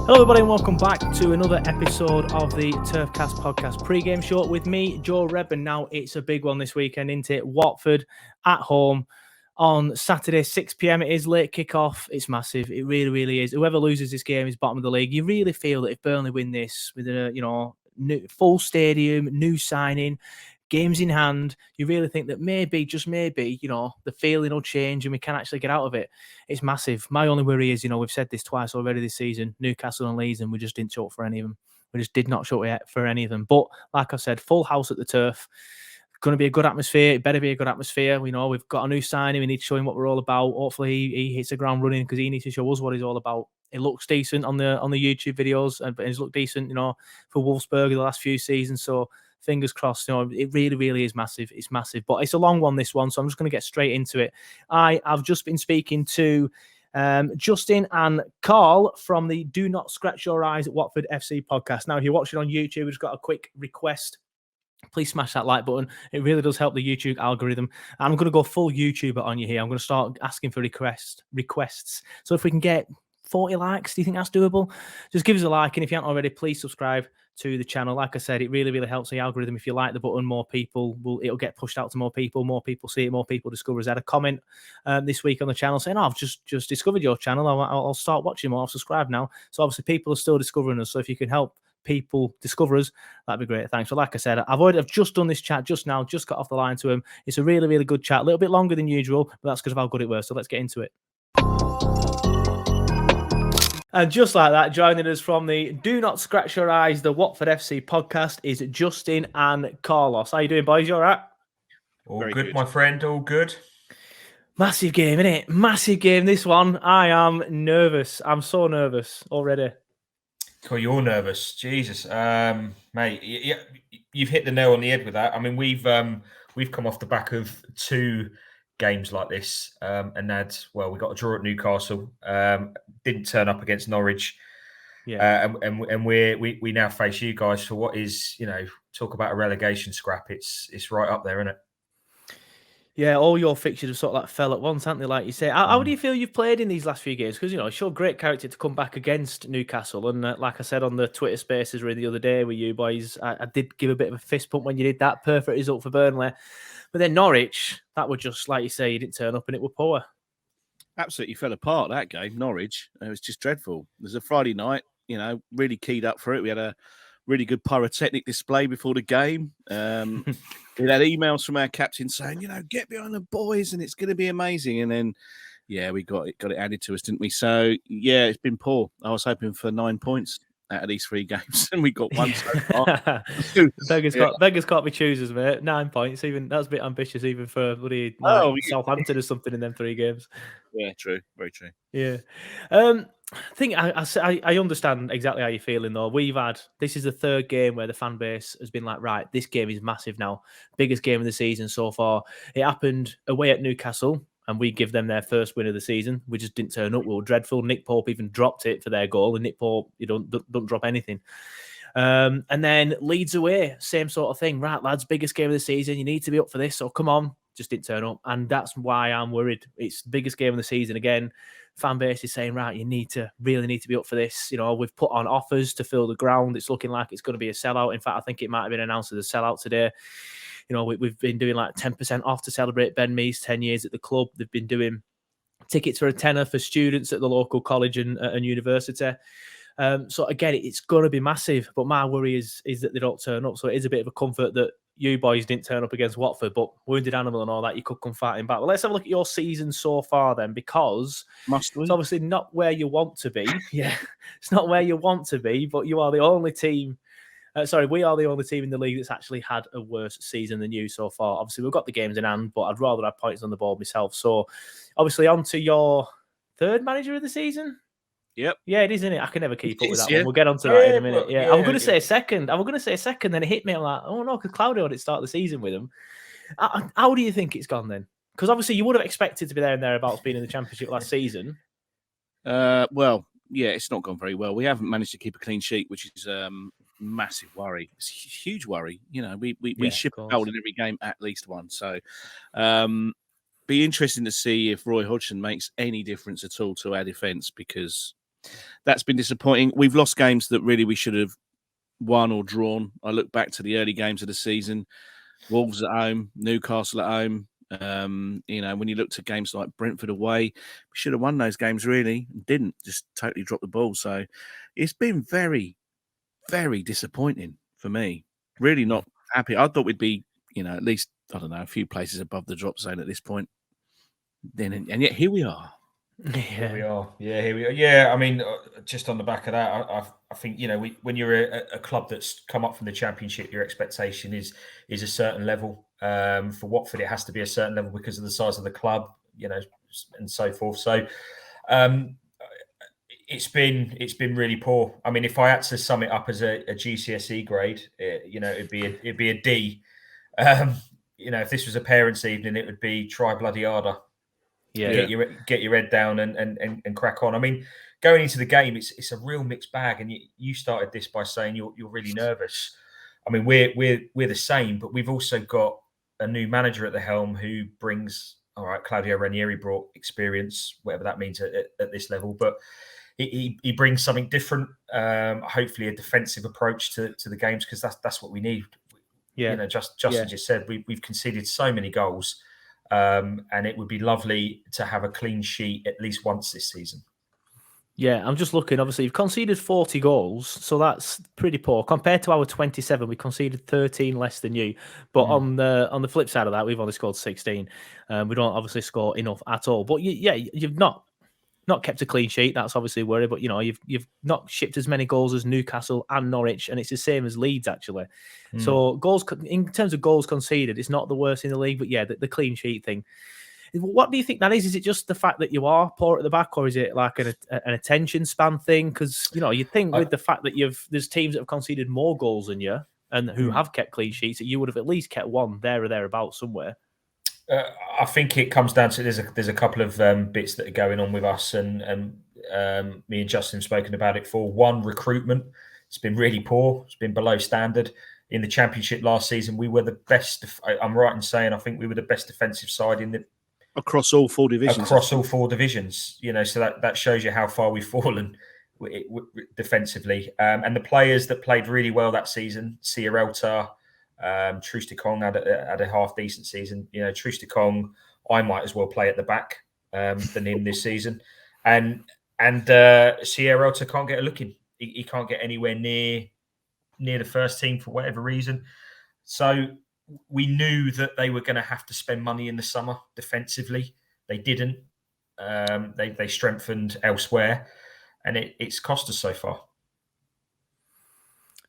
Hello everybody and welcome back to another episode of the Turfcast podcast pre-game show with me, Joe Reb, and now it's a big one this weekend, isn't it? Watford at home on Saturday, 6 p.m. It is late kick-off. It's massive. It really, really is. Whoever loses this game is bottom of the league. You really feel that if Burnley win this with a, new, full stadium, new signing, games in hand, you really think that maybe, just maybe, the feeling will change and we can actually get out of it. It's massive. My only worry is, we've said this twice already this season, Newcastle and Leeds, and we just didn't show up for any of them. We just did not show up for any of them. But like I said, full house at the Turf. Going to be a good atmosphere. It better be a good atmosphere. We've got a new signing. We need to show him what we're all about. Hopefully he hits the ground running because he needs to show us what he's all about. It looks decent on the YouTube videos, and he's looked decent, for Wolfsburg the last few seasons. So fingers crossed. It really, really is massive. It's massive, but it's a long one, this one. So I'm just going to get straight into it. I've just been speaking to Justin and Carl from the Do Not Scratch Your Eyes at Watford FC podcast. Now, if you're watching on YouTube, we've just got a quick request. Please smash that like button. It really does help the YouTube algorithm. I'm going to go full YouTuber on you here. I'm going to start asking for requests. So if we can get 40 likes, do you think that's doable? Just give us a like. And if you haven't already, please subscribe to the channel. Like I said, it really, really helps the algorithm. If you like the button, it'll get pushed out to more people see it, more people discover us. I had a comment this week on the channel saying, I've just discovered your channel. I'll start watching more. I'll subscribe now. So obviously people are still discovering us. So if you can help people discover us, that'd be great. Thanks. So like I said, I've just done this chat just now, just got off the line to him. It's a really, really good chat, a little bit longer than usual, but that's because of how good it was. So let's get into it. And just like that, joining us from the Do Not Scratch Your Eyes, the Watford FC podcast, is Justin and Carlos. How you doing, boys? You all right? All good, my friend. All good. Massive game, innit? Massive game, this one. I am nervous. I'm so nervous already. Cool, you're nervous. Jesus. Mate, you've hit the nail on the head with that. I mean, we've come off the back of two games like this, and we got a draw at Newcastle. Didn't turn up against Norwich. Yeah. And we now face you guys for what is, talk about a relegation scrap. It's right up there, isn't it? Yeah, all your fixtures have sort of fell at once, haven't they? Like you say, how do you feel you've played in these last few games? Because it showed great character to come back against Newcastle, and like I said on the Twitter Spaces the other day with you boys, I did give a bit of a fist pump when you did that. Perfect result for Burnley, but then Norwich, that was just like you say, you didn't turn up and it was poor. Absolutely fell apart that game. Norwich, it was just dreadful. It was a Friday night, really keyed up for it. We had a really good pyrotechnic display before the game. We had emails from our captain saying, get behind the boys and it's going to be amazing. And then, we got it added to us, didn't we? So, it's been poor. I was hoping for 9 points out of these three games, and we got one so far. Beggars can't be choosers, mate. 9 points, even that's a bit ambitious, even for Southampton or something in them 3 games. Yeah, true, very true. Yeah, I think I understand exactly how you're feeling though. This is the 3rd game where the fan base has been like, right, this game is massive now, biggest game of the season so far. It happened away at Newcastle, and we give them their first win of the season. We just didn't turn up. We were dreadful. Nick Pope even dropped it for their goal, and Nick Pope, don't drop anything. And then Leeds away, same sort of thing. Right, lads, biggest game of the season. You need to be up for this, so come on. Just didn't turn up, and that's why I'm worried. It's the biggest game of the season again. Fan base is saying, right, you really need to be up for this. We've put on offers to fill the ground. It's looking like it's going to be a sellout. In fact, I think it might have been announced as a sellout today. We've been doing like 10% off to celebrate Ben Mee's 10 years at the club. They've been doing tickets for a tenner for students at the local college and university. So again, it's going to be massive. But my worry is that they don't turn up. So it is a bit of a comfort that you boys didn't turn up against Watford, but wounded animal and all that, you could come fighting back. Well, let's have a look at your season so far then, because it's obviously not where you want to be. Yeah, it's not where you want to be, but you are the only team. We are the only team in the league that's actually had a worse season than you so far. Obviously, we've got the games in hand, but I'd rather have points on the board myself. So, obviously, on to your 3rd manager of the season. Yep. Yeah, it is, isn't it? I can never keep up with that one. We'll get onto that in a minute. I'm going to say second. Then it hit me. I'm like, oh no, because Claudio didn't start the season with him. How do you think it's gone then? Because obviously you would have expected to be there and thereabouts being in the Championship last season. It's not gone very well. We haven't managed to keep a clean sheet, which is massive worry. It's a huge worry. We ship a goal in every game, at least one. So, be interesting to see if Roy Hodgson makes any difference at all to our defence, because that's been disappointing. We've lost games that really we should have won or drawn. I look back to the early games of the season, Wolves at home, Newcastle at home. When you looked at games like Brentford away, we should have won those games really, and didn't, just totally drop the ball. So it's been very, very disappointing for me. Really not happy. I thought we'd be, at least, I don't know, a few places above the drop zone at this point. And yet here we are. Here we are. Yeah, here we are. Yeah, I mean, just on the back of that, I think when you're a club that's come up from the Championship, your expectation is a certain level. For Watford, it has to be a certain level because of the size of the club, and so forth. So, it's been really poor. I mean, if I had to sum it up as a GCSE grade, it'd be a D. If this was a parents' evening, it would be try bloody harder. Yeah. Get your head down and crack on. I mean, going into the game, it's a real mixed bag. And you started this by saying you're really nervous. I mean, we're the same, but we've also got a new manager at the helm who brings. All right, Claudio Ranieri brought experience, whatever that means at this level, but he brings something different. Hopefully, a defensive approach to the games, because that's what we need. Yeah, Justin just said we've conceded so many goals. And it would be lovely to have a clean sheet at least once this season. Yeah, I'm just looking. Obviously, you've conceded 40 goals, so that's pretty poor. Compared to our 27, we conceded 13 less than you. But on the flip side of that, we've only scored 16. We don't obviously score enough at all. But you've not kept a clean sheet. That's obviously a worry. But you've not shipped as many goals as Newcastle and Norwich, and it's the same as Leeds actually. So goals in terms of goals conceded, it's not the worst in the league. But yeah, the clean sheet thing. What do you think that is? Is it just the fact that you are poor at the back, or is it like an attention span thing? Because you'd think with the fact that there's teams that have conceded more goals than you and who have kept clean sheets, that you would have at least kept one there or thereabouts somewhere. I think it comes down to there's a couple of bits that are going on with us, and me and Justin have spoken about it. For one, recruitment. It's been really poor. It's been below standard. In the Championship last season, we were the best. I'm right in saying I think we were the best defensive side in the. Across all four divisions. So that shows you how far we've fallen defensively. And the players that played really well that season, Sierralta, Troost-Ekong had a half decent season. Troost-Ekong, I might as well play at the back than him this season. And Sierralta can't get a look in. He can't get anywhere near the first team for whatever reason. So we knew that they were going to have to spend money in the summer defensively. They didn't. They strengthened elsewhere, and it's cost us so far.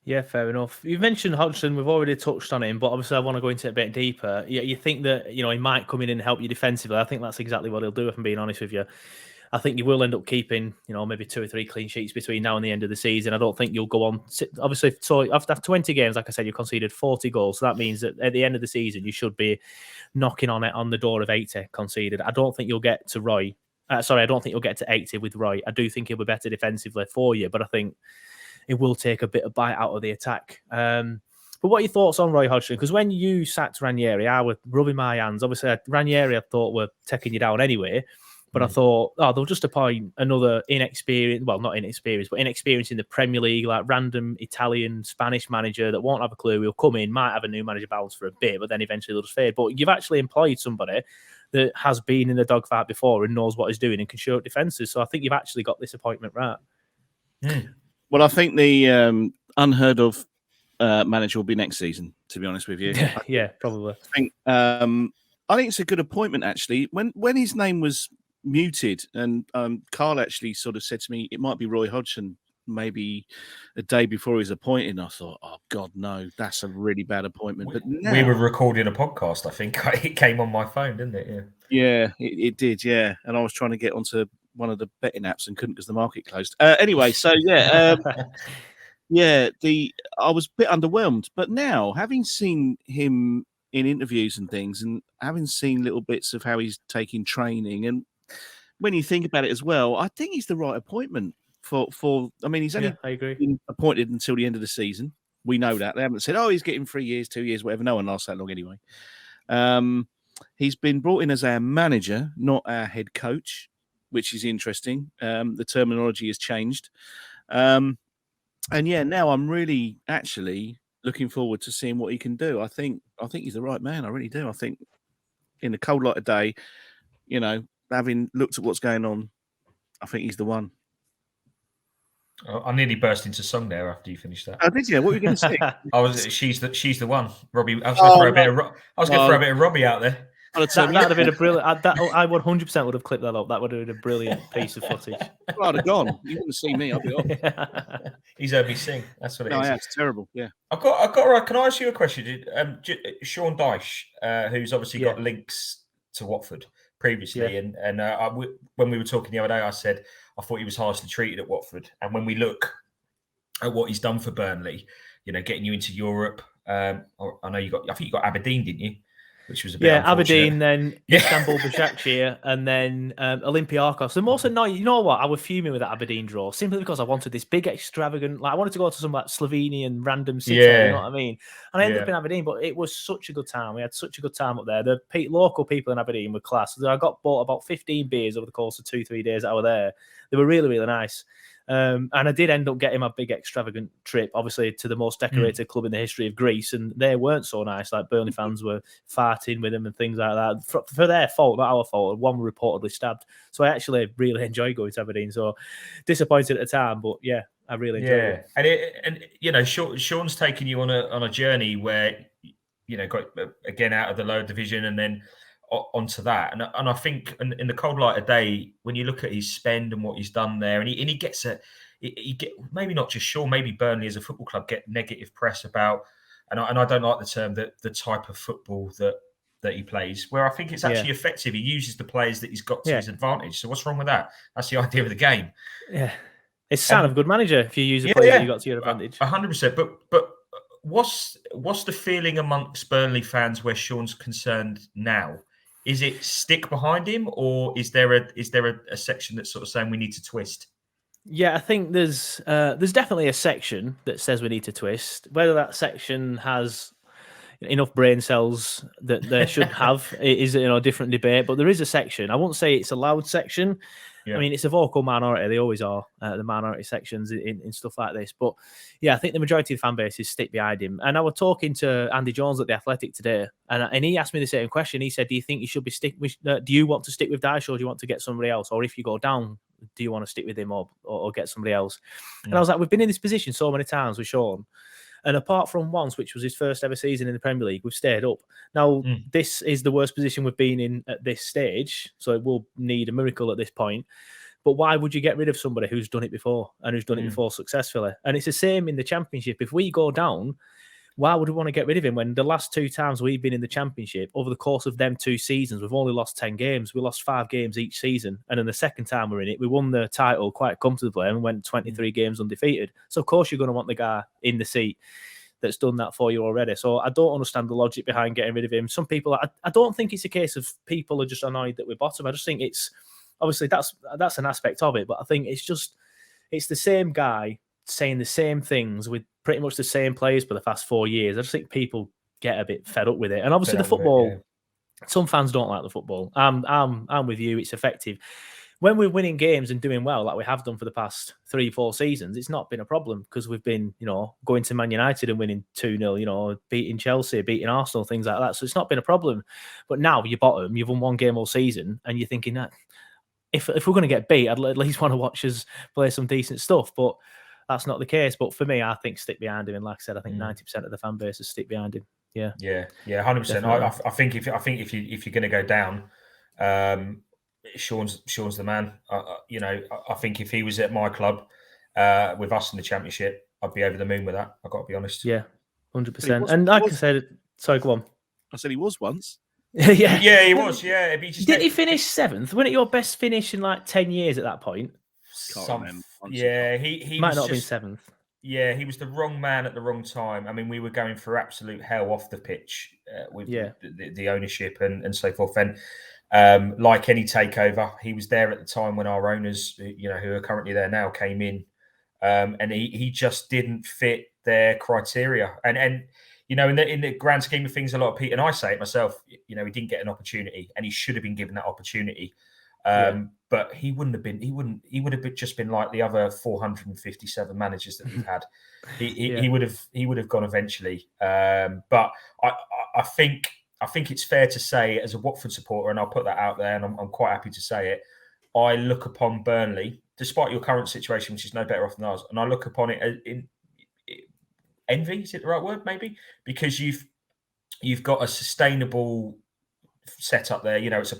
Yeah, fair enough. You mentioned Hodgson. We've already touched on him, but obviously I want to go into it a bit deeper. You think that he might come in and help you defensively. I think that's exactly what he'll do, if I'm being honest with you. I think you will end up keeping, maybe 2 or 3 clean sheets between now and the end of the season. I don't think you'll go on. Obviously, so after 20 games, like I said, you conceded 40 goals. So that means that at the end of the season, you should be knocking on the door of 80 conceded. I don't think you'll get to Roy. I don't think you'll get to 80 with Roy. I do think he'll be better defensively for you, but I think it will take a bit of bite out of the attack. But what are your thoughts on Roy Hodgson? Because when you sacked Ranieri, I was rubbing my hands. Obviously, Ranieri, I thought, were taking you down anyway. But I thought, they'll just appoint another inexperienced in the Premier League, like random Italian, Spanish manager that won't have a clue. He'll come in, might have a new manager balance for a bit, but then eventually they'll just fade. But you've actually employed somebody that has been in the dogfight before and knows what he's doing and can show up defences. So I think you've actually got this appointment right. Well, I think the unheard of manager will be next season, to be honest with you. Yeah, probably. I think it's a good appointment, actually. When his name was muted, and Carl actually sort of said to me it might be Roy Hodgson maybe a day before he was appointed, and I thought, oh God, no, that's a really bad appointment. But now, we were recording a podcast, I think. It came on my phone, didn't it? Yeah, it did, yeah. And I was trying to get onto one of the betting apps and couldn't because the market closed. Anyway, so yeah, I was a bit underwhelmed. But now, having seen him in interviews and things, and having seen little bits of how he's taking training, and when you think about it as well, I think he's the right appointment for. I mean, he's only been appointed until the end of the season. We know that. They haven't said, he's getting 3 years, 2 years, whatever. No one lasts that long anyway. He's been brought in as our manager, not our head coach. which is interesting. The terminology has changed. And yeah, now I'm really actually looking forward to seeing what he can do. I think he's the right man. I really do. I think in the cold light of day, having looked at what's going on, I think he's the one. I nearly burst into song there after you finished that. Oh, did you? What were you going to say? She's the one, Robbie. I was going to throw a bit of. I was going to throw a bit of Robbie out there. That'd have been a brilliant. I 100% would have clipped that up. That would have been a brilliant piece of footage. I'd have gone. You wouldn't see me. I'd be off. He's heard me sing. That's what it is. Yeah, it's terrible. Yeah. I've got. Can I ask you a question? Sean Dyche, who's obviously got links to Watford previously, and when we were talking the other day, I said I thought he was harshly treated at Watford, and when we look at what he's done for Burnley, getting you into Europe. I know you got. I think you got Aberdeen, didn't you? Which was a bit Aberdeen, then Istanbul, Başakşehir, and then Olympiacos. The most annoying, you know what? I was fuming with that Aberdeen draw simply because I wanted this big, extravagant. Like I wanted to go to some like Slovenian random city. You know what I mean? And I ended up in Aberdeen, but it was such a good time. We had such a good time up there. The local people in Aberdeen were class. I got bought about 15 beers over the course of 2-3 days that I was there. They were really, really nice. And I did end up getting my big extravagant trip, obviously, to the most decorated club in the history of Greece, and they weren't so nice. Like Burnley fans were farting with them and things like that for their fault, not our fault. One were reportedly stabbed. So I actually really enjoyed going to Aberdeen. So disappointed at the time, but yeah, I really enjoyed it. And Sean's taken you on a journey where got again out of the lower division and then onto that, and I think in the cold light of day, when you look at his spend and what he's done there, and he gets maybe not just Sean, maybe Burnley as a football club get negative press about, and I don't like the term the type of football that he plays, where I think it's actually effective. He uses the players that he's got to his advantage. So what's wrong with that? That's the idea of the game. Yeah, it's a sign of a good manager if you use the players that you got to your advantage. 100%. But what's the feeling amongst Burnley fans where Sean's concerned now? Is it stick behind him, or is there a section that's sort of saying we need to twist? Yeah, I think there's definitely a section that says we need to twist. Whether that section has enough brain cells that they should have is a different debate. But there is a section. I won't say it's a loud section. Yeah. I mean, it's a vocal minority. They always are, the minority sections in stuff like this. But yeah, I think the majority of the fan base is stick behind him. And I was talking to Andy Jones at The Athletic today, and he asked me the same question. He said, do you think you should be do you want to stick with Dyche, or do you want to get somebody else? Or if you go down, do you want to stick with him or get somebody else? And I was like, we've been in this position so many times with Sean. And apart from once, which was his first ever season in the Premier League, we've stayed up. Now, this is the worst position we've been in at this stage, so it will need a miracle at this point. But why would you get rid of somebody who's done it before and who's done it before successfully? And it's the same in the Championship. If we go down, why would we want to get rid of him when the last 2 times we've been in the Championship, over the course of them 2 seasons, we've only lost 10 games. We lost 5 games each season. And then the second time we're in it, we won the title quite comfortably and went 23 games undefeated. So, of course, you're going to want the guy in the seat that's done that for you already. So I don't understand the logic behind getting rid of him. Some people, I don't think it's a case of people are just annoyed that we're bottom. I just think it's, obviously that's an aspect of it, but I think it's the same guy saying the same things with pretty much the same players for the past 4 years. I just think people get a bit fed up with it. And obviously the football, some fans don't like the football. I'm with you. It's effective. When we're winning games and doing well, like we have done for the past 3-4 seasons, it's not been a problem because we've been, going to Man United and winning 2-0, beating Chelsea, beating Arsenal, things like that. So it's not been a problem. But now you're bottom, you've won 1 game all season, and you're thinking that if we're going to get beat, I'd at least want to watch us play some decent stuff. But that's not the case. But for me, I think stick behind him. And like I said, I think 90% of the fan base is stick behind him. Yeah, 100%. I think if you're going to go down, Sean's the man. I think if he was at my club with us in the Championship, I'd be over the moon with that. I've got to be honest. Yeah, 100%. And like I said, sorry, go on. I said he was once. Yeah, he was. Yeah, did he finish 7th? Wasn't it your best finish in like 10 years at that point? He might not have been 7th. Yeah, he was the wrong man at the wrong time. I mean, we were going for absolute hell off the pitch with the ownership and so forth. And like any takeover, he was there at the time when our owners, who are currently there now, came in, and he just didn't fit their criteria. And in the grand scheme of things, a lot of people, and I say it myself, he didn't get an opportunity, and he should have been given that opportunity. But he wouldn't have been. He would have just been like the other 457 managers that we've had. He would have gone eventually. But I think it's fair to say, as a Watford supporter, and I'll put that out there, and I'm quite happy to say it. I look upon Burnley, despite your current situation, which is no better off than ours, and I look upon it in envy. Is it the right word? Maybe because you've got a sustainable setup there. You know, it's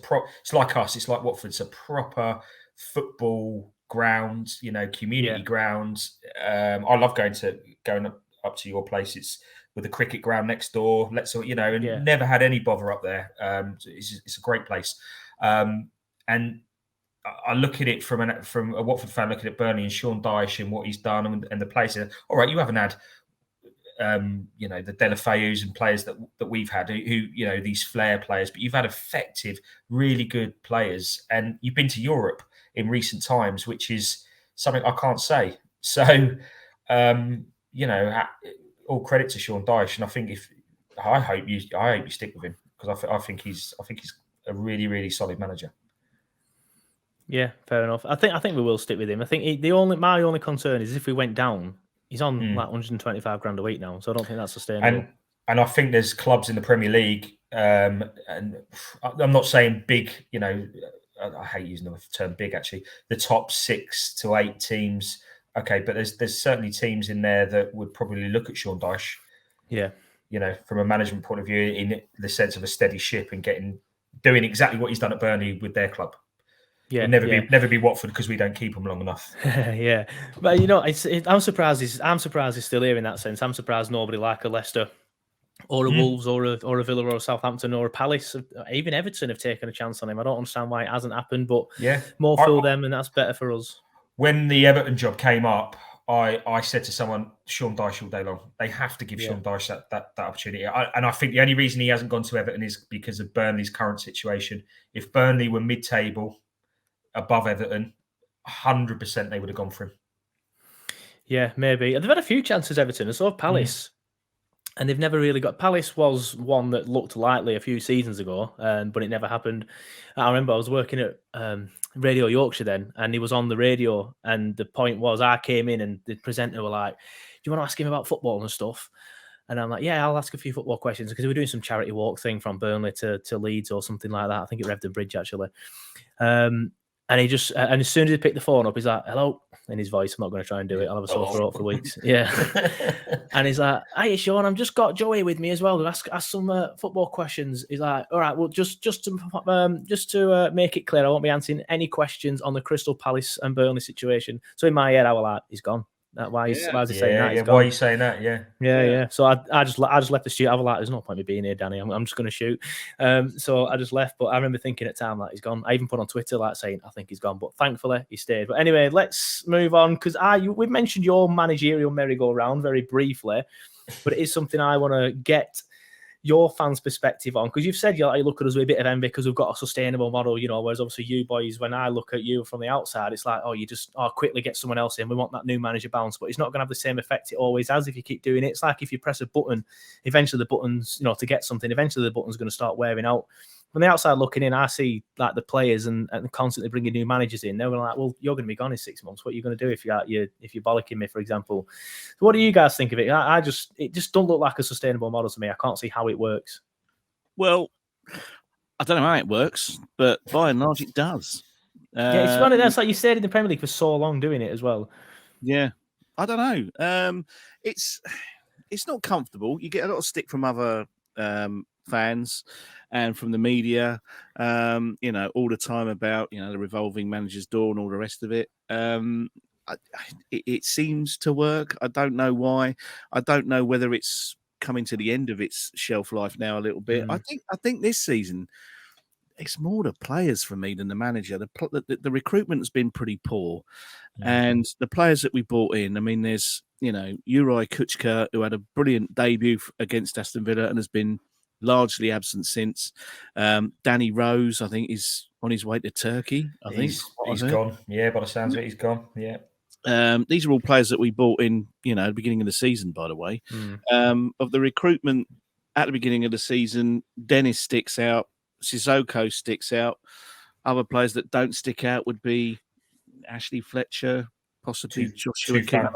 like us. It's like Watford. It's a proper football ground. You know, community ground. I love going up to your place. It's with a cricket ground next door. Never had any bother up there. It's a great place. And I look at it from a Watford fan looking at Burnley and Sean Dyche and what he's done and the place. All right, you haven't had the Delafeus and players that we've had who these flair players, but you've had effective, really good players, and you've been to Europe in recent times, which is something I can't say. So, all credit to Sean Dyche, and I hope you stick with him, because I think he's a really, really solid manager. Yeah, fair enough. I think we will stick with him. I think my only concern is if we went down. He's on like 125 grand a week now, so I don't think that's sustainable. And I think there's clubs in the Premier League, and I'm not saying big. I hate using the term big. Actually, the top 6 to 8 teams. Okay, but there's certainly teams in there that would probably look at Sean Dyche. Yeah. From a management point of view, in the sense of a steady ship and doing exactly what he's done at Burnley with their club. Yeah, never be Watford because we don't keep him long enough. Yeah, but I'm surprised he's still here in that sense. I'm surprised nobody like a Leicester or a Wolves or a Villa or a Southampton or a Palace, even Everton have taken a chance on him. I don't understand why it hasn't happened, but more for them, and that's better for us. When the Everton job came up, I said to someone, Sean Dyche all day long. They have to give Sean Dyche that opportunity. And I think the only reason he hasn't gone to Everton is because of Burnley's current situation. If Burnley were mid-table, above Everton, 100% they would have gone for him. Yeah, maybe. They've had a few chances, Everton, and so have Palace. And they've never really got... Palace was one that looked likely a few seasons ago, but it never happened. I remember I was working at Radio Yorkshire then, and he was on the radio, and the point was I came in and the presenter were like, do you want to ask him about football and stuff? And I'm like, yeah, I'll ask a few football questions, because we're doing some charity walk thing from Burnley to Leeds or something like that. I think at Revden Bridge, actually. And he just, and as soon as he picked the phone up, he's like, hello, in his voice. I'm not going to try and do it. I'll have a sore throat for weeks. Yeah. And he's like, hey, Sean, I've just got Joey with me as well to ask some football questions. He's like, all right, well, just to make it clear, I won't be answering any questions on the Crystal Palace and Burnley situation. So in my head, I was like, he's gone. Why is he saying that? Yeah, why are you saying that? Yeah. So I just left the studio. I was like, there's no point in me being here, Danny. I'm just going to shoot. So I just left. But I remember thinking at the time, like, he's gone. I even put on Twitter, like, saying, I think he's gone. But thankfully, he stayed. But anyway, let's move on, because we've mentioned your managerial merry-go-round very briefly, but it is something I want to get your fans' perspective on, because you've said you look at us with a bit of envy because we've got a sustainable model, whereas obviously you boys, when I look at you from the outside, it's like, you just quickly get someone else in. We want that new manager bounce, but it's not going to have the same effect it always has if you keep doing it. It's like if you press a button, eventually the button's, to get something, eventually the button's going to start wearing out. From the outside looking in, I see like the players and constantly bringing new managers in. They're like, well, you're going to be gone in 6 months. What are you going to do if you're bollocking me, for example? So what do you guys think of it? It just don't look like a sustainable model to me. I can't see how it works. Well, I don't know how it works, but by and large, it does. It's one of those, like you stayed in the Premier League for so long doing it as well. Yeah, I don't know. It's not comfortable. You get a lot of stick from other fans and from the media, all the time about, the revolving manager's door and all the rest of it. It seems to work. I don't know why. I don't know whether it's coming to the end of its shelf life now a little bit. I think this season it's more the players for me than the manager. The recruitment has been pretty poor, and the players that we brought in. I mean, there's Juraj Kucka, who had a brilliant debut against Aston Villa and has been largely absent since. Danny Rose, I think, is on his way to Turkey. He's gone. Yeah, by the sounds of it, he's gone. Yeah. These are all players that we bought in, at the beginning of the season, by the way. Of the recruitment at the beginning of the season, Dennis sticks out, Sissoko sticks out. Other players that don't stick out would be Ashley Fletcher, possibly Joshua King.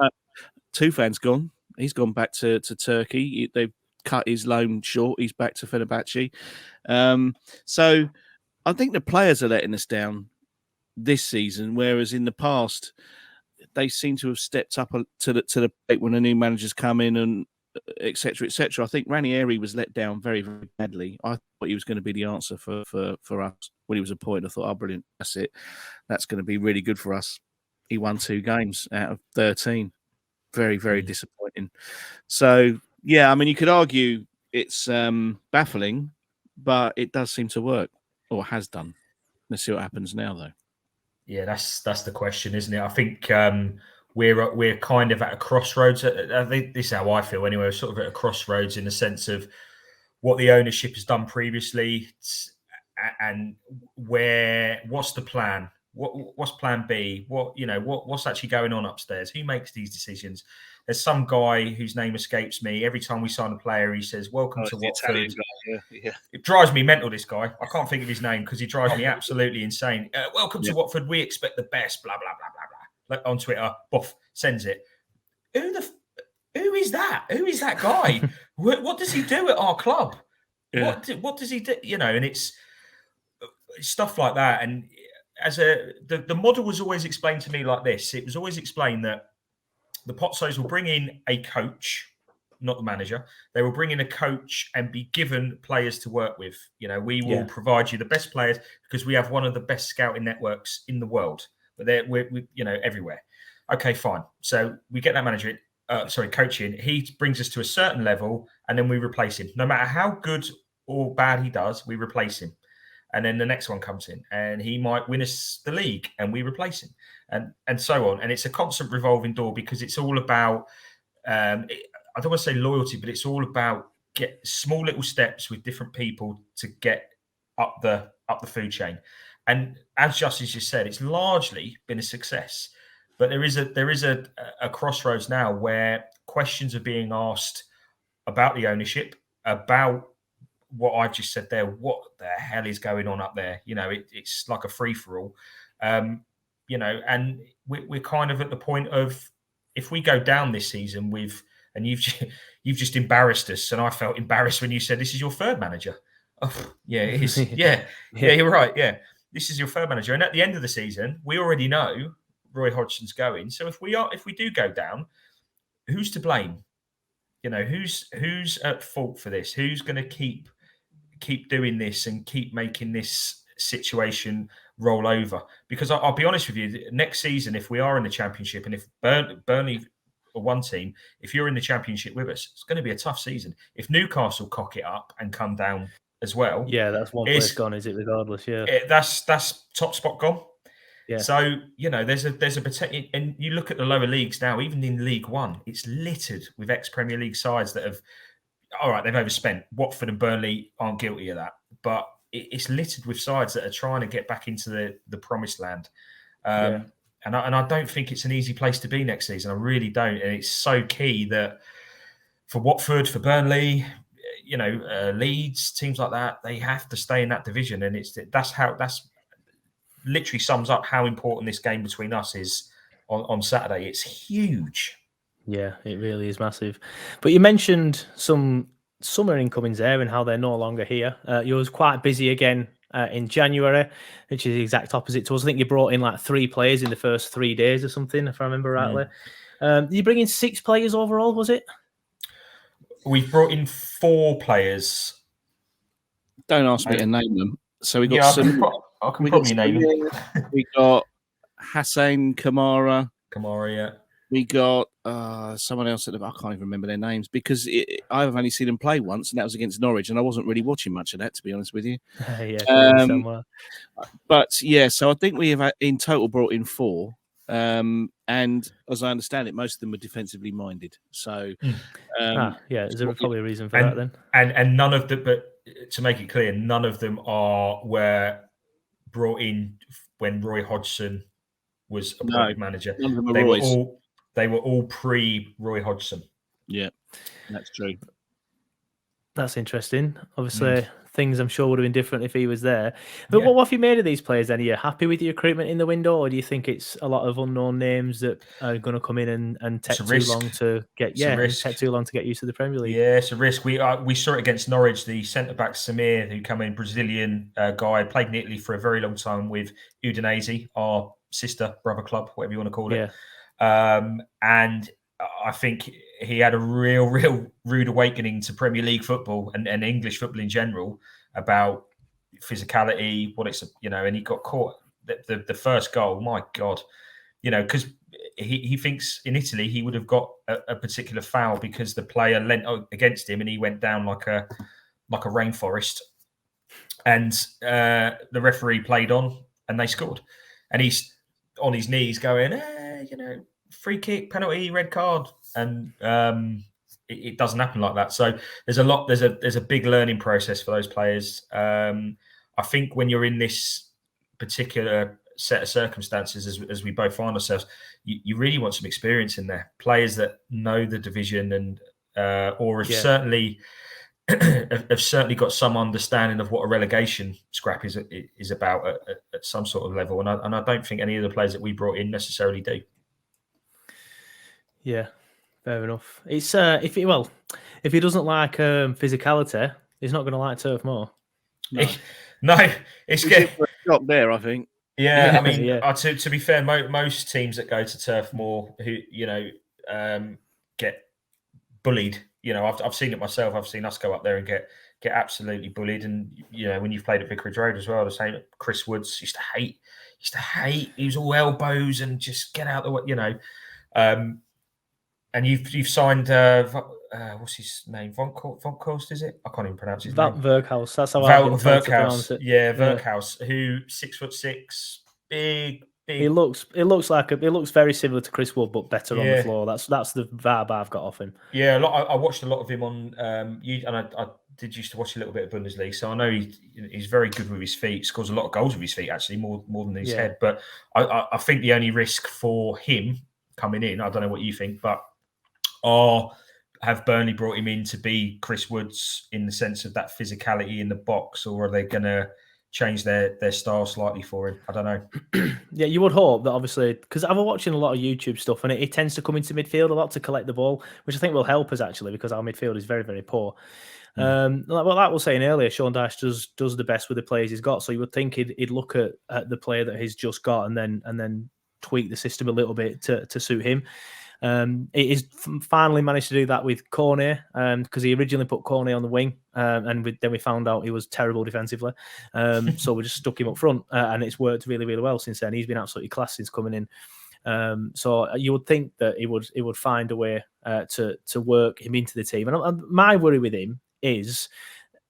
Tufan's gone. He's gone back to Turkey. They've cut his loan short. He's back to Fenerbahce. So I think the players are letting us down this season, whereas in the past they seem to have stepped up to the plate when a new manager's come in and etc. etc. I think Ranieri was let down very, very badly. I thought he was going to be the answer for us when he was appointed. I thought, oh, brilliant, that's it. That's going to be really good for us. He won 2 games out of 13. Very, very disappointing. So, yeah, I mean, you could argue it's baffling, but it does seem to work, or has done. Let's see what happens now, though. Yeah, that's the question, isn't it? I think we're kind of at a crossroads. I think this is how I feel anyway. We're sort of at a crossroads in the sense of what the ownership has done previously, and what's the plan? What's plan B? What's actually going on upstairs? Who makes these decisions? There's some guy whose name escapes me. Every time we sign a player, he says, "Welcome to Watford." Yeah. It drives me mental, this guy. I can't think of his name because he drives me absolutely insane. Welcome to Watford. We expect the best, blah, blah, blah, blah, blah. Like on Twitter, buff, sends it. Who is that? Who is that guy? What does he do at our club? Yeah. What does he do? And it's stuff like that. And the model was always explained to me like this. It was always explained that the Potsos will bring in a coach, not the manager. They will bring in a coach and be given players to work with. We will provide you the best players because we have one of the best scouting networks in the world. But we're everywhere. Okay, fine. So we get that manager, coach in. He brings us to a certain level, and then we replace him. No matter how good or bad he does, we replace him. And then the next one comes in, and he might win us the league, and we replace him, and so on. And it's a constant revolving door because it's all about. I don't want to say loyalty, but it's all about get small little steps with different people to get up the food chain. And as Justice just said, it's largely been a success. But there is a crossroads now where questions are being asked about the ownership, about what I've just said there. What the hell is going on up there? It's like a free for all. And we're kind of at the point of if we go down this season and you've just embarrassed us, and I felt embarrassed when you said this is your third manager. Oh, yeah, it is. Yeah, you're right. Yeah, this is your third manager, and at the end of the season, we already know Roy Hodgson's going. So if we do go down, who's to blame? Who's at fault for this? Who's going to keep doing this and keep making this situation roll over? Because I'll be honest with you, next season, if we are in the Championship and if Burnley are one team, if you're in the Championship with us, it's going to be a tough season. If Newcastle cock it up and come down as well, that's one place gone, is it? Regardless, that's top spot gone. Yeah. So there's a potential, and you look at the lower leagues now. Even in League One, it's littered with ex-Premier League sides that have. All right, they've overspent. Watford and Burnley aren't guilty of that, but it's littered with sides that are trying to get back into the promised land. And I don't think it's an easy place to be next season. I really don't. And it's so key that for Watford, for Burnley, Leeds, teams like that, they have to stay in that division. And that's literally sums up how important this game between us is on Saturday. It's huge. Yeah, it really is massive. But you mentioned some summer incomings there and how they're no longer here. You was quite busy again in January, which is the exact opposite to us. I think you brought in like 3 players in the first 3 days or something, if I remember rightly. Did you bring in 6 players overall, was it? We've brought in 4 players. Don't ask me to name them. So we got I can probably name them. We got Hassan Kamara. Yeah. We got someone else I can't even remember their names because I've only seen them play once, and that was against Norwich, and I wasn't really watching much of that, to be honest with you. But yeah, so I think we have in total brought in 4, and as I understand it, most of them were defensively minded. So is there probably a reason for that then? And none of them, but to make it clear, none of them were brought in when Roy Hodgson was appointed manager. None of them are They were all pre-Roy Hodgson. Yeah, that's true. That's interesting. Obviously, things I'm sure would have been different if he was there. But Yeah. what have you made of these players then? Are you happy with your recruitment in the window, or do you think it's a lot of unknown names that are going to come in and take too long to get take too long to get used to the Premier League? Yeah, it's a risk. We saw it against Norwich. The centre back Samir, who came in, Brazilian guy, played in Italy for a very long time with Udinese, our sister brother club, whatever you want to call it. And I think he had a real rude awakening to Premier League football and English football in general about physicality, what it's, and he got caught the first goal. My God, because he thinks in Italy he would have got a particular foul because the player leant against him and he went down like a rainforest, and the referee played on and they scored, and he's on his knees going, free kick, penalty, red card, and it doesn't happen like that. So there's a big learning process for those players. I think when you're in this particular set of circumstances, as we both find ourselves, you really want some experience in there. Players that know the division and or have certainly got some understanding of what a relegation scrap is about at some sort of level. And I don't think any of the players that we brought in necessarily do. Yeah, fair enough. It's if he doesn't like physicality, he's not going to like Turf Moor. No, it's good. Shop there, I think. Yeah, I mean, to be fair, most teams that go to Turf Moor who get bullied. I've seen it myself. I've seen us go up there and get absolutely bullied. And when you've played at Vicarage Road as well, the same. Chris Woods used to hate. He was all elbows and just get out the way. And you've signed what's his name? Von Kost, is it? I can't even pronounce his name. Verkhaus. That's how I've been told to pronounce it. Yeah, Verkhaus, who 6'6", big. It looks very similar to Chris Wood, but better on the floor. That's the vibe I've got off him. Yeah, I watched a lot of him on and I did used to watch a little bit of Bundesliga, so I know he's very good with his feet. Scores a lot of goals with his feet, actually, more than his head. But I think the only risk for him coming in, I don't know what you think, but have Burnley brought him in to be Chris Woods in the sense of that physicality in the box, or are they going to change their style slightly for him? I don't know. Yeah, you would hope that, obviously, because I've been watching a lot of YouTube stuff, and it tends to come into midfield a lot to collect the ball, which I think will help us, actually, because our midfield is very, very poor. Like we were saying earlier, Sean Dyche does the best with the players he's got, so you would think he'd look at the player that he's just got and then tweak the system a little bit to suit him. It is finally managed to do that with Cornet, because he originally put Cornet on the wing, and then we found out he was terrible defensively. So we just stuck him up front, and it's worked really, really well since then. He's been absolutely class since coming in. So you would think that he would find a way to work him into the team. And my worry with him is,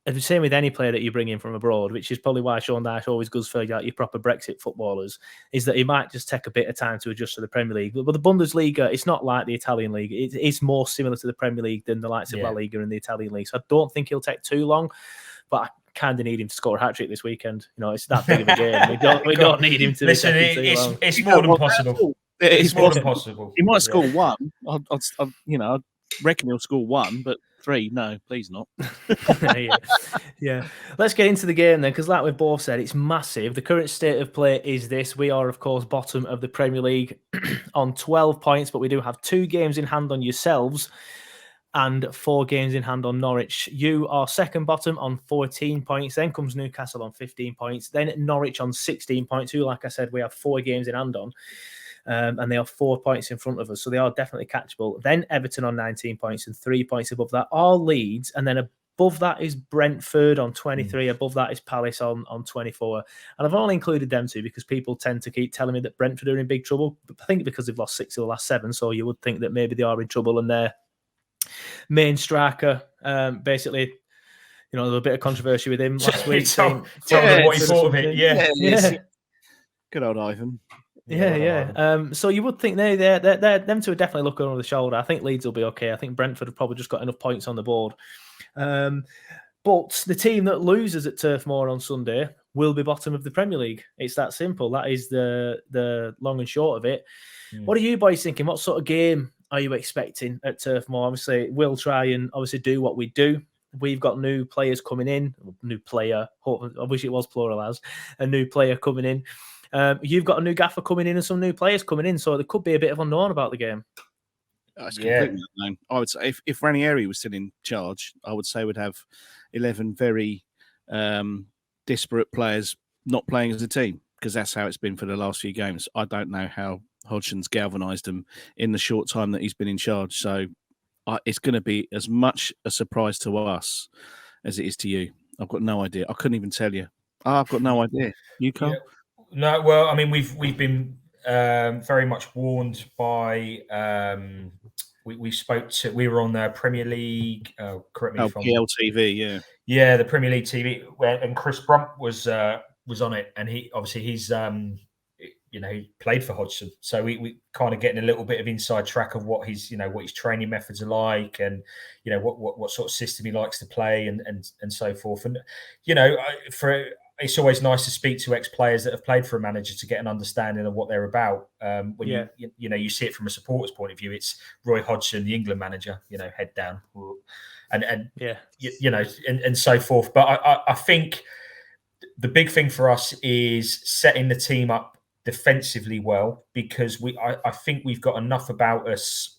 the same with any player that you bring in from abroad, which is probably why Sean Dyche always goes for your proper Brexit footballers, is that he might just take a bit of time to adjust to the Premier League. But the Bundesliga, it's not like the Italian league. It's more similar to the Premier League than the likes of La Liga and the Italian league. So I don't think he'll take too long, but I kind of need him to score a hat-trick this weekend. It's that big of a game. We don't need him to listen. It's more than possible. It's more than possible. He might score one. I'd reckon he'll score one, but 3, no, please not. Yeah. Let's get into the game then, because like we've both said, it's massive. The current state of play is this. We are, of course, bottom of the Premier League on 12 points, but we do have 2 games in hand on yourselves and 4 games in hand on Norwich. You are second bottom on 14 points. Then comes Newcastle on 15 points. Then Norwich on 16 points, who, like I said, we have 4 games in hand on. And they are 4 points in front of us, so they are definitely catchable. Then Everton on 19 points and 3 points above that are Leeds, and then above that is Brentford on 23. Above that is Palace on 24. And I've only included them 2 because people tend to keep telling me that Brentford are in big trouble. I think because they've lost 6 of the last 7, so you would think that maybe they are in trouble. And their main striker, there was a bit of controversy with him last week. Tell me what he thought of it. Yeah. Good old Ivan. Yeah. So you would think them 2 are definitely looking over the shoulder. I think Leeds will be okay. I think Brentford have probably just got enough points on the board. But the team that loses at Turf Moor on Sunday will be bottom of the Premier League. It's that simple. That is the long and short of it. What are you boys thinking? What sort of game are you expecting at Turf Moor? Obviously, we'll try and do what we do. we've got new players coming in. New player. I wish it was plural as a new player coming in. You've got a new gaffer coming in and some new players coming in, so there could be a bit of unknown about the game. It's completely unknown. I would say if Ranieri was still in charge, I would say we'd have 11 very disparate players not playing as a team, because that's how it's been for the last few games. I don't know how Hodgson's galvanised them in the short time that he's been in charge. So it's going to be as much a surprise to us as it is to you. I've got no idea. I couldn't even tell you. I've got no idea. You, Carl? Yeah. No, well, I mean, we've been very much warned by. We were on the Premier League. Correct me if I'm PLTV, yeah, the Premier League TV, and Chris Brunt was on it, and he's he played for Hodgson, so we kind of getting a little bit of inside track of what his training methods are like, and what sort of system he likes to play, and so forth, and it's always nice to speak to ex-players that have played for a manager to get an understanding of what they're about. When you see it from a supporter's point of view, it's Roy Hodgson, the England manager, head down, and so forth. But I think the big thing for us is setting the team up defensively well, because I think we've got enough about us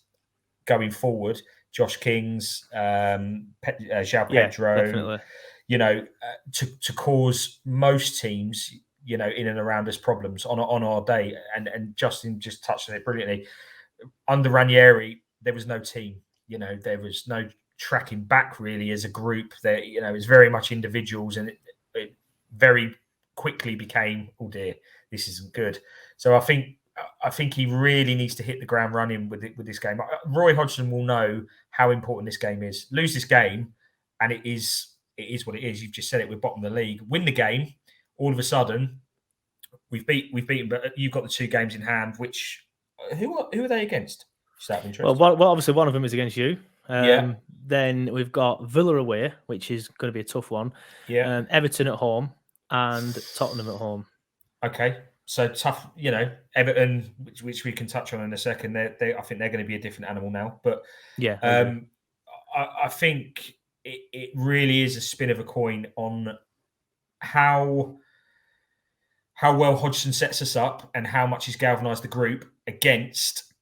going forward. Josh Kings, João Pedro, to cause most teams, in and around us problems on our day. And Justin just touched on it brilliantly. Under Ranieri, there was no team. There was no tracking back really as a group. There, it was very much individuals, and it very quickly became, oh dear, this isn't good. So I think he really needs to hit the ground running with this game. Roy Hodgson will know how important this game is. Lose this game, and it is what it is. You've just said it. We're bottom of the league. Win the game, all of a sudden, we've beaten. But you've got the 2 games in hand. Which who are they against? Just out of interest. Well, obviously one of them is against you. Then we've got Villa away, which is going to be a tough one. Yeah. Everton at home and Tottenham at home. Okay. So tough, Everton, which we can touch on in a second. I think they're going to be a different animal now. But I think it really is a spin of a coin on how well Hodgson sets us up and how much he's galvanised the group against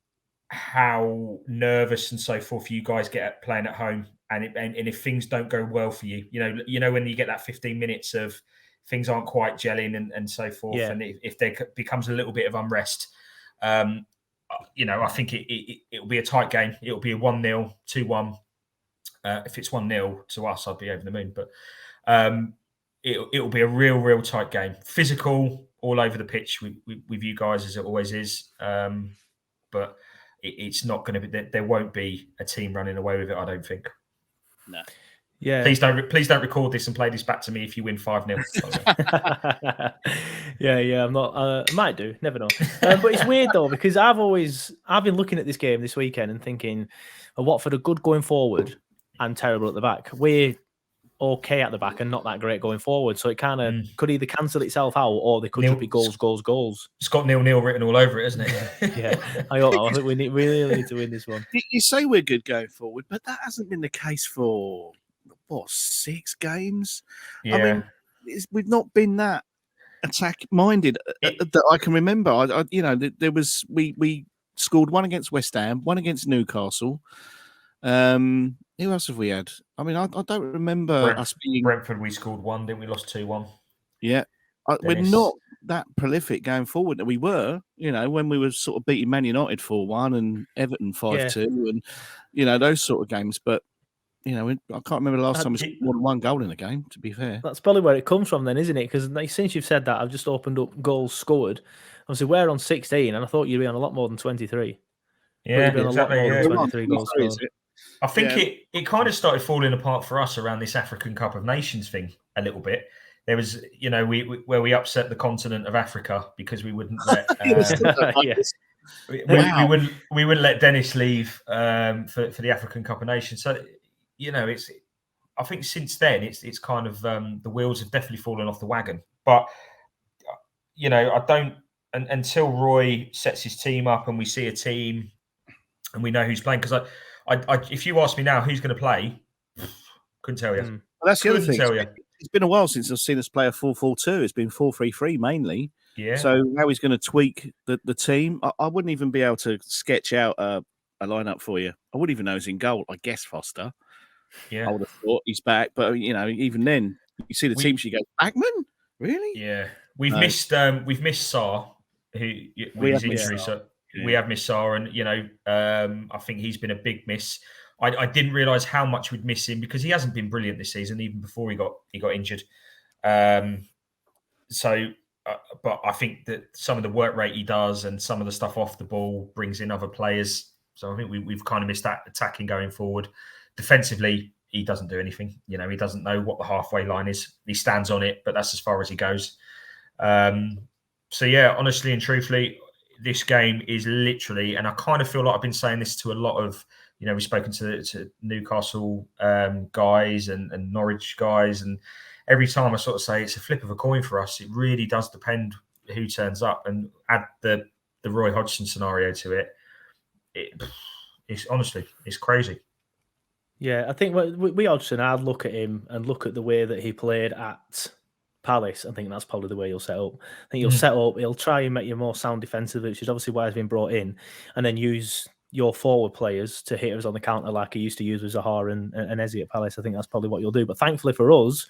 how nervous and so forth you guys get playing at home. And if things don't go well for you, when you get that 15 minutes of things aren't quite gelling and so forth, and if there becomes a little bit of unrest, I think it'll be a tight game. It'll be a 1-0, 2-1. If it's 1-0 to us, I'd be over the moon. But it'll be a real tight game. Physical all over the pitch with you guys, as it always is. But it's not going to be. There won't be a team running away with it, I don't think. No. Yeah. Please don't record this and play this back to me if you win 5-0. Yeah. I'm not. I might do. Never know. But it's weird though, because I've been looking at this game this weekend and thinking, Watford are good going forward and terrible at the back. We're okay at the back and not that great going forward. So it kind of could either cancel itself out, or they could just be goals. It's got 0-0 written all over it, isn't it? Yeah. I think we really need to win this one. You say we're good going forward, but that hasn't been the case for 6 games. Yeah. I mean, we've not been that attack-minded that I can remember. There was we scored 1 against West Ham, 1 against Newcastle. Who else have we had? I mean, I don't remember us being Brentford. We scored 1, didn't we? Lost 2-1. Yeah, we're not that prolific going forward that we were. When we were sort of beating Man United 4-1 and Everton 5-2, and those sort of games. But I can't remember the last time we scored more than 1 goal in a game, to be fair. That's probably where it comes from then, isn't it? Because since you've said that, I've just opened up goals scored. Obviously, we're on 16, and I thought you'd be on a lot more than 23. Yeah, a lot more than 23 goals scored. I think it kind of started falling apart for us around this African Cup of Nations thing a little bit. There was, where we upset the continent of Africa because we wouldn't let... we wouldn't let Dennis leave for the African Cup of Nations. So, I think since then it's kind of the wheels have definitely fallen off the wagon. But I don't until Roy sets his team up and we see a team and we know who's playing. Because I if you ask me now who's going to play, Couldn't tell you. Mm. Well, that's the other Couldn't thing. tell you. It's been a while since I've seen us play a 4-4-2. It's been 4-3-3 mainly. Yeah. So how he's going to tweak the team, I wouldn't even be able to sketch out a lineup for you. I wouldn't even know who's in goal. I guess Foster. Yeah. I would have thought he's back, but even then, you see the team sheet, you go, Backman, really? Yeah, we've missed Sarr, who with his injury. So we have missed Sarr, and I think he's been a big miss. I didn't realise how much we'd miss him because he hasn't been brilliant this season, even before he got injured. But I think that some of the work rate he does and some of the stuff off the ball brings in other players. So I think we've kind of missed that attacking going forward. Defensively, he doesn't do anything. He doesn't know what the halfway line is. He stands on it, but that's as far as he goes. So yeah, honestly and truthfully, this game is literally, and I kind of feel like I've been saying this to a lot of, we've spoken to Newcastle guys and Norwich guys, and every time I sort of say it's a flip of a coin for us. It really does depend who turns up, and add the Roy Hodgson scenario to it. It's honestly, it's crazy. Yeah, I think we Hodgson, I'd look at him and look at the way that he played at Palace. I think that's probably the way he'll set up. I think he'll set up, he'll try and make you more sound defensively, which is obviously why he's been brought in, and then use your forward players to hit us on the counter like he used to use with Zaha and Eze at Palace. I think that's probably what you'll do. But thankfully for us,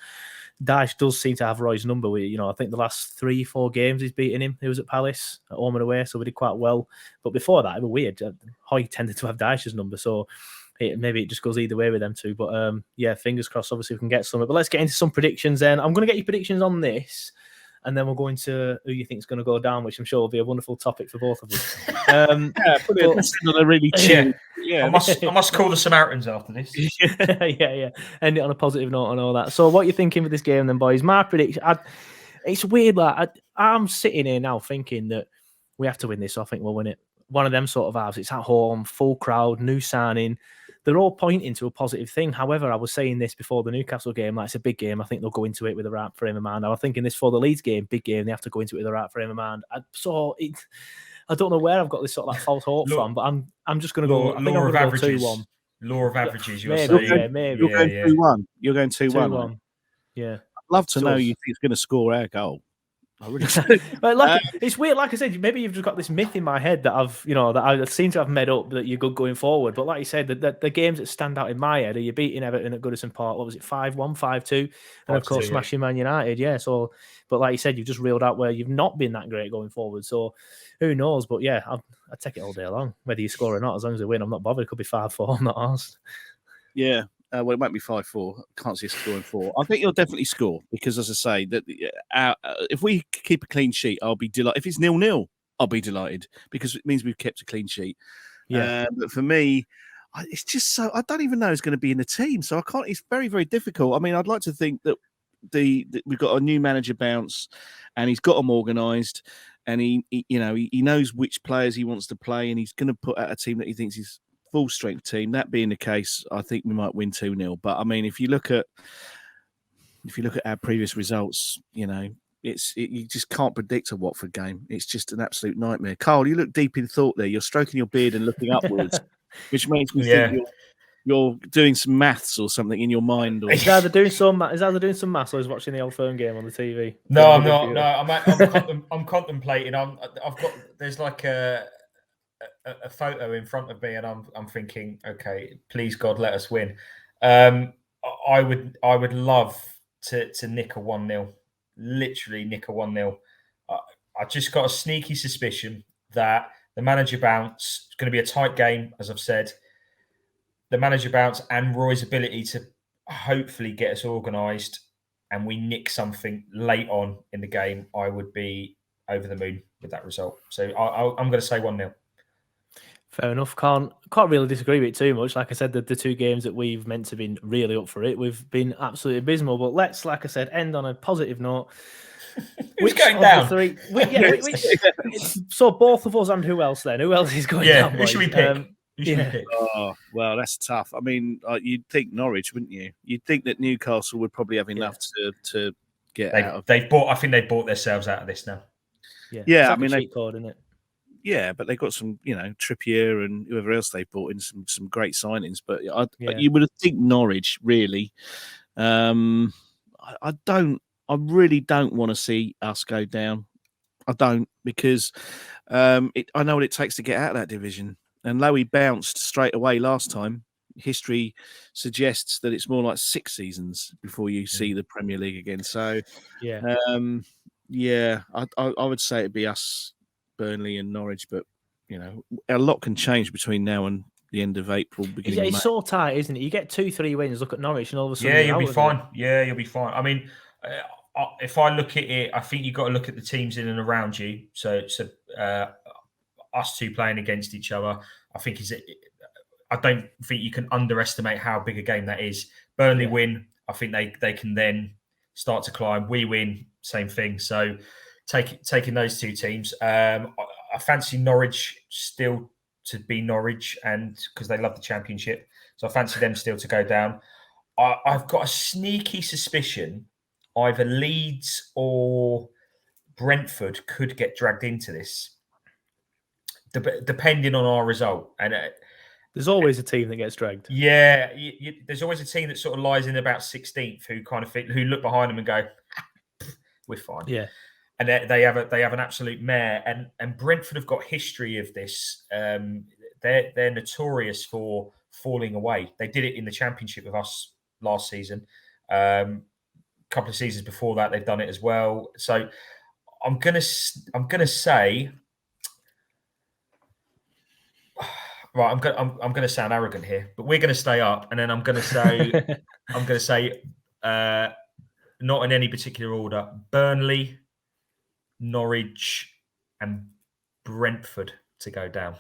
Dyche does seem to have Roy's number. I think the last 3-4 games he's beaten him. He was at Palace, at home and away, so we did quite well. But before that, it was weird. Hoy tended to have Dyche's number, so maybe it just goes either way with them two. But yeah, fingers crossed, obviously we can get some. But let's get into some predictions then. I'm going to get your predictions on this, and then we'll go into who you think is going to go down, which I'm sure will be a wonderful topic for both of us. I must call the Samaritans after this. yeah. End it on a positive note and all that. So what are you thinking with this game then, boys? My prediction, it's weird. I'm sitting here now thinking that we have to win this. So I think we'll win it. One of them sort of halves. It's at home, full crowd, new signing. They're all pointing to a positive thing. However, I was saying this before the Newcastle game, it's a big game. I think they'll go into it with the right frame of mind. I was thinking this for the Leeds game, big game. They have to go into it with the right frame of mind. I don't know where I've got this sort of false hope from, but I'm just going to go. I think I'm going to go 2-1. Law of averages. You're maybe. You're going 2-1. You're going 2-1. Yeah. I'd love to know you think it's going to score our goal. I really it's weird. Like I said, maybe you've just got this myth in my head that I seem to have made up that you're good going forward. But like you said, the games that stand out in my head are you beating Everton at Goodison Park. What was it, 5-1, 5-2, and of course smashing Man United. Yeah. So, but like you said, you've just reeled out where you've not been that great going forward. So who knows? But yeah, I take it all day long, whether you score or not. As long as they win, I'm not bothered. It could be 5-4. I'm not asked. Yeah. Well, it might be 5-4. Can't see us scoring 4. I think you'll definitely score because, as I say, that if we keep a clean sheet, I'll be delighted. If it's 0-0, I'll be delighted because it means we've kept a clean sheet. Yeah. But for me, it's just so I don't even know who's going to be in the team, so I can't. It's very, very difficult. I mean, I'd like to think that we've got a new manager bounce, and he's got them organised, and he knows which players he wants to play, and he's going to put out a team that he thinks is full strength team. That being the case, I think we might win 2-0. But I mean, if you look at our previous results, you just can't predict a Watford game. It's just an absolute nightmare. Carl, you look deep in thought there. You're stroking your beard and looking upwards, which makes me think you're doing some maths or something in your mind. Or... Is either doing some maths or is watching the Old Firm game on the TV? No, I'm not. No, I'm contemplating. There's like a photo in front of me, and I'm thinking, okay, please God, let us win. I would love to nick a 1-0, literally nick a 1-0. I just got a sneaky suspicion that the manager bounce is going to be a tight game, as I've said. The manager bounce and Roy's ability to hopefully get us organised, and we nick something late on in the game. I would be over the moon with that result. So I'm going to say 1-0. Fair enough. Can't really disagree with it too much. Like I said, the two games that we've meant to be really up for it, we've been absolutely abysmal. But let's, like I said, end on a positive note. Who's going down? So both of us and who else then? Who else is going down? Who should we pick? Oh, well, that's tough. I mean, you'd think Norwich, wouldn't you? You'd think that Newcastle would probably have enough to get out of. I think they've bought themselves out of this now. Yeah. I mean, cheat code, isn't it? Yeah, but they got some, Trippier and whoever else they brought in, some great signings. But Yeah. you would think Norwich really. I really don't want to see us go down. I don't, because I know what it takes to get out of that division. And though we bounced straight away last time, history suggests that it's more like 6 seasons before you see the Premier League again. So, Yeah. I would say it'd be us, Burnley and Norwich, but a lot can change between now and the end of April, beginning of May. It's so tight, isn't it? You get 2-3 wins, look at Norwich, and all of a sudden you'll be fine. Yeah, you'll be fine. I mean, if I look at it, I think you've got to look at the teams in and around you. So us two playing against each other, I don't think you can underestimate how big a game that is. Burnley win, I think they can then start to climb. We win, same thing. So taking those two teams, I fancy Norwich still to be Norwich, and because they love the Championship, so I fancy them still to go down. I've got a sneaky suspicion either Leeds or Brentford could get dragged into this, depending on our result. And there's always a team that gets dragged. Yeah, there's always a team that sort of lies in about 16th who kind of who look behind them and go, "We're fine." Yeah, and they have an absolute mare. And Brentford have got history of this. They're notorious for falling away. They did it in the Championship with us last season. A couple of seasons before that, they've done it as well. So I'm gonna say. Right, I'm gonna sound arrogant here, but we're gonna stay up, and then I'm gonna say not in any particular order: Burnley, Norwich, and Brentford to go down.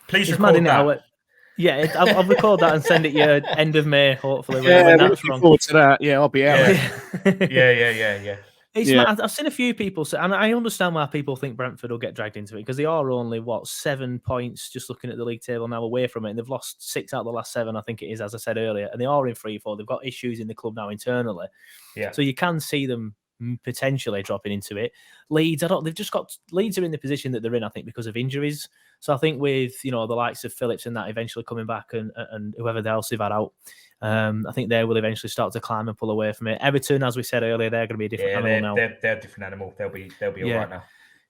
Please record that. I'll record that and send it you end of May, hopefully. Yeah, looking forward to that. Yeah, I'll be out. Yeah. I've seen a few people say, and I understand why people think Brentford will get dragged into it, because they are only 7 points, just looking at the league table now, away from it, and they've lost 6 out of the last 7, I think it is, as I said earlier, and they are in 3-4. They've got issues in the club now internally, so you can see them potentially dropping into it. Leeds, Leeds are in the position that they're in, I think, because of injuries. So I think with the likes of Phillips and that eventually coming back, and whoever else they've had out, I think they will eventually start to climb and pull away from it. Everton, as we said earlier, they're going to be a different animal now. They're a different animal. They'll be all right now.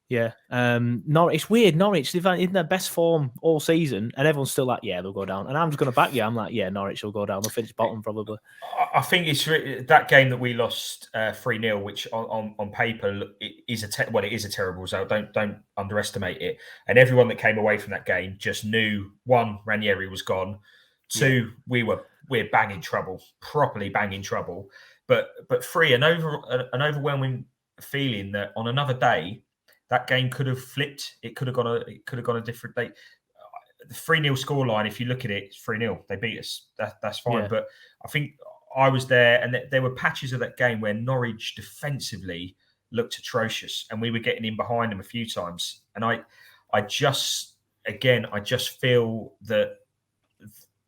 Yeah. Norwich, it's weird. Norwich, they've had in their best form all season, and everyone's still like, yeah, they'll go down. And I'm just going to back you. I'm like, yeah, Norwich will go down. They'll finish bottom probably. I think it's that game that we lost 3-0, which on paper is it is a terrible result. Don't underestimate it. And everyone that came away from that game just knew, 1, Ranieri was gone. 2, we're banging trouble, properly banging trouble. But 3, an overwhelming feeling that on another day, that game could have flipped. It could have gone a different day. The 3-0 scoreline, if you look at it, it's 3-0. They beat us. That's fine. Yeah. But I think I was there, and there were patches of that game where Norwich defensively looked atrocious, and we were getting in behind them a few times. And I just feel that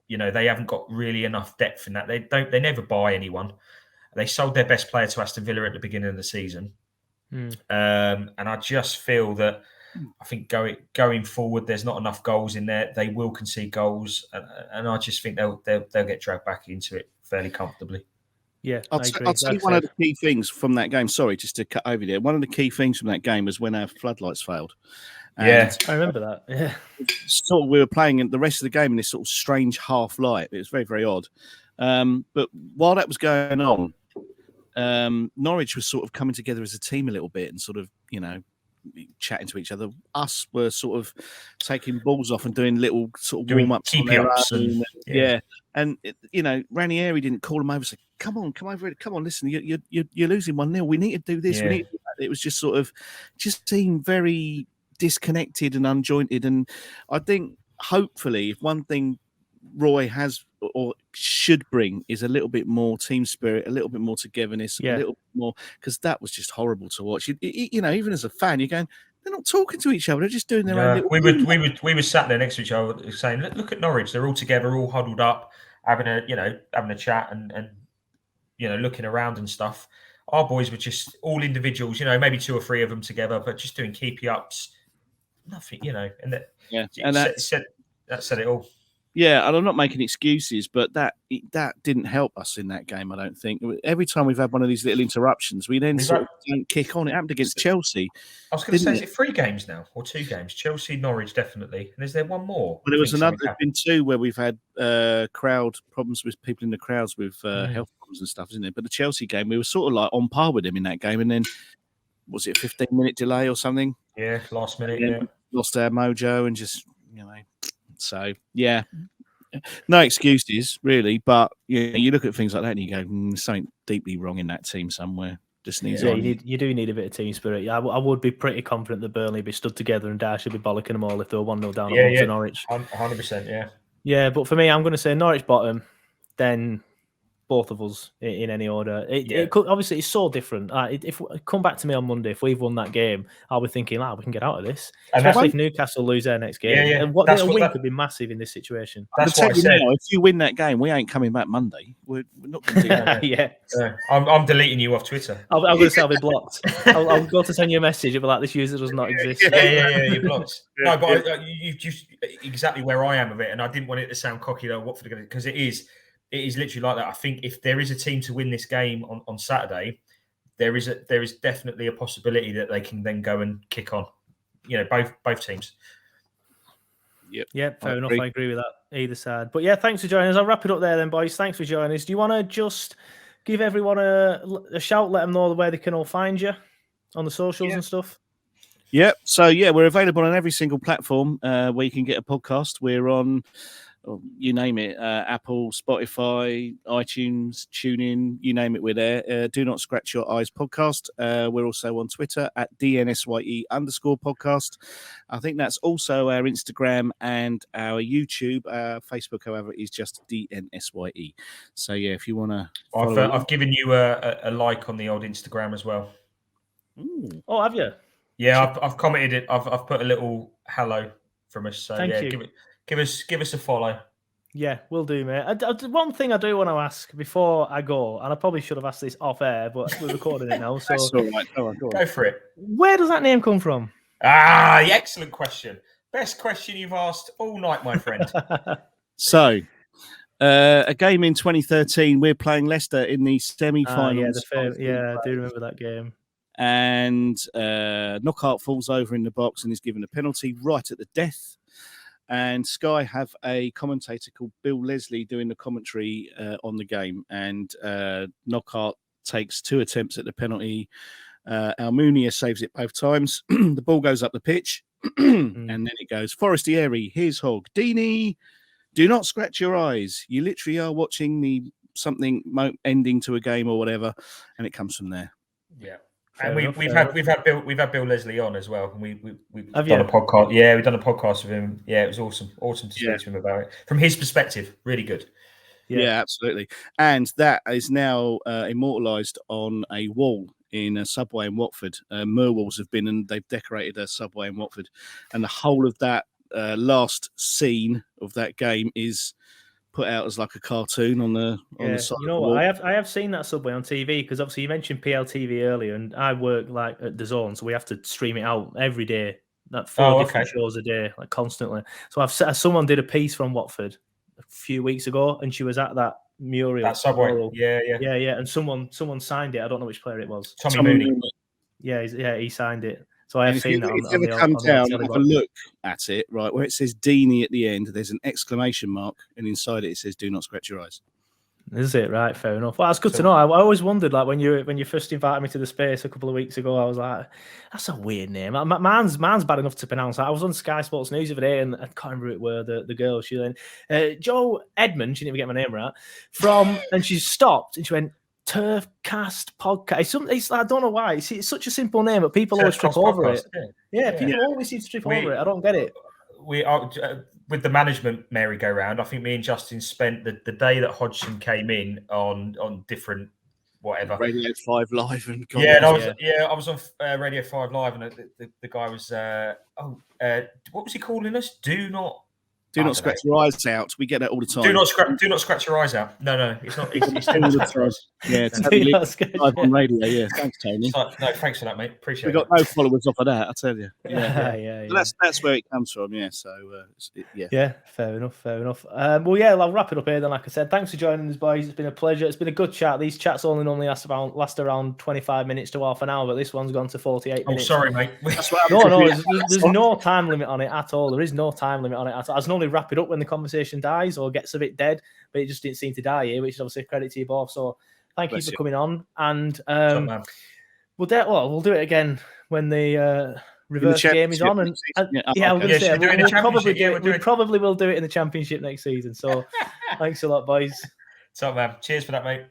they haven't got really enough depth in that. They never buy anyone. They sold their best player to Aston Villa at the beginning of the season. And I just feel that I think going forward, there's not enough goals in there. They will concede goals, and I just think they'll get dragged back into it fairly comfortably. Yeah, I'll tell you one of the key things from that game. Sorry, just to cut over there. One of the key things from that game was when our floodlights failed. And I remember that. Yeah, sort of we were playing in the rest of the game in this sort of strange half light. It was very, very odd. But while that was going on, Norwich was sort of coming together as a team a little bit and sort of, chatting to each other. Us were sort of taking balls off and doing little sort of warm-ups. And Ranieri didn't call them over and say, come over, come on, listen, you're losing 1-0. We need to do this. We need to do that. It was just just seemed very disconnected and unjointed. And I think hopefully if one thing Roy has or should bring is a little bit more team spirit, a little bit more togetherness, a little bit more, because that was just horrible to watch. Even as a fan, you're going, they're not talking to each other; they're just doing their own. We were sat there next to each other, saying, "Look at Norwich; they're all together, all huddled up, having a chat and looking around and stuff." Our boys were just all individuals, maybe 2 or 3 of them together, but just doing keepy ups, nothing, you know, and that and that said it all. Yeah, and I'm not making excuses, but that didn't help us in that game, I don't think. Every time we've had one of these little interruptions, we then sort of don't kick on. It happened against Chelsea. I was going to say, is it 3 games now or 2 games? Chelsea, Norwich, definitely. And is there one more? Well, there was another. There's been 2 where we've had crowd problems with people in the crowds with health problems and stuff, isn't it? But the Chelsea game, we were sort of like on par with them in that game, and then was it a 15-minute delay or something? Yeah, last minute. Lost our mojo and just So yeah. No excuses, really, but you look at things like that and you go, something deeply wrong in that team somewhere. Just needs. Yeah, you do need a bit of team spirit. I would be pretty confident that Burnley would be stood together and Dash would be bollocking them all if they were 1-0 down at Norwich. 100%, yeah. Yeah, but for me, I'm going to say Norwich bottom, then both of us in any order. It could, obviously, it's so different. If come back to me on Monday, if we've won that game, I'll be thinking, we can get out of this. Especially if Newcastle lose their next game. Yeah. And a win could be massive in this situation. That's what I said. Now, if you win that game, we ain't coming back Monday. We're not going to do that. I'm deleting you off Twitter. I'm going to say I'll be blocked. I'll go to send you a message. It'll be like, this user does not exist. Yeah, you're blocked. No, but you just exactly where I am of it, and I didn't want it to sound cocky though. Watford are going to, because it is literally like that. I think if there is a team to win this game on Saturday, there is definitely a possibility that they can then go and kick on. Both teams. Yep, fair enough. I agree with that, either side. But yeah, thanks for joining us. I'll wrap it up there then, boys. Thanks for joining us. Do you want to just give everyone a shout, let them know where they can all find you on the socials and stuff? Yep. So, we're available on every single platform where you can get a podcast. We're on, you name it, Apple, Spotify, iTunes, TuneIn, you name it, we're there. Do Not Scratch Your Eyes podcast. We're also on Twitter at DNSYE_podcast. I think that's also our Instagram and our YouTube. Facebook, however, is just DNSYE. So, if you want to... I've given you a like on the old Instagram as well. Ooh. Oh, have you? Yeah, I've commented it. I've put a little hello from us. So Thank you. Give us a follow. Yeah, we'll do, mate. One thing I do want to ask before I go, and I probably should have asked this off air, but we're recording it now. So that's all right. Go for it. Where does that name come from? Excellent question. Best question you've asked all night, my friend. So, a game in 2013, we're playing Leicester in the semi-finals. I do remember that game. And Knockaert falls over in the box and is given a penalty right at the death. And Sky have a commentator called Bill Leslie doing the commentary on the game. And Knockaert takes 2 attempts at the penalty. Almunia saves it both times. The ball goes up the pitch. And then it goes, Forestieri, here's Hogg. Deeney, do not scratch your eyes. You literally are watching something ending to a game or whatever. And it comes from there. Yeah. And we've had Bill Leslie on as well. And we've done a podcast. Yeah, we've done a podcast with him. Yeah, it was awesome to speak to him about it from his perspective. Really good. Yeah, absolutely. And that is now immortalised on a wall in a subway in Watford. Millwalls have been and they've decorated a subway in Watford, and the whole of that last scene of that game is put out as like a cartoon on the side. You know what? I have seen that subway on TV because obviously you mentioned PLTV earlier, and I work like at the Zone, so we have to stream it out every day. That 4 different shows a day, like constantly. So someone did a piece from Watford a few weeks ago, and she was at that mural. That subway. Mural. Yeah. And someone signed it. I don't know which player it was. Tommy Mooney. Yeah, he signed it. So I have seen that. If you ever come down, have a look at it, right, where it says Deeney at the end, there's an exclamation mark, and inside it says, do not scratch your eyes. Is it? Right, fair enough. Well, that's good to know. I always wondered, like, when you first invited me to the space a couple of weeks ago, I was like, that's a weird name. Mine's bad enough to pronounce. I was on Sky Sports News the other day, and I can't remember where the girl, she then, Joe Edmund, she didn't even get my name right, and she stopped, and she went, Turfcast podcast. It's I don't know why. It's such a simple name, but people always trip over it. Yeah, people always seem to trip over it. I don't get it. We are with the management merry-go-round. I think me and Justin spent the day that Hodgson came in on different whatever Radio 5 Live and I was on Radio 5 Live, and the guy was what was he calling us? Do not Do not scratch your eyes out. We get that all the time. Do not scratch your eyes out. No, it's not. It's do not scratch your eyes. Yeah, live on radio. Yeah, thanks, Tony. No, thanks for that, mate. Appreciate it. We got no followers off of that, I tell you. Yeah. That's where it comes from. Yeah. So Yeah, fair enough. Well, yeah, I'll wrap it up here then. Like I said, thanks for joining us, boys. It's been a pleasure. It's been a good chat. These chats only normally last around 25 minutes to half an hour, but this one's gone to 48 minutes. Oh, sorry, mate. No, there's no time limit on it at all. There is no time limit on it at all. I was normally wrap it up when the conversation dies or gets a bit dead, but it just didn't seem to die here, which is obviously a credit to you both. So thank you for coming on, and we'll do it again when the reverse game is on, and we probably will do it in the championship next season. So thanks a lot, boys. So, man, cheers for that, mate.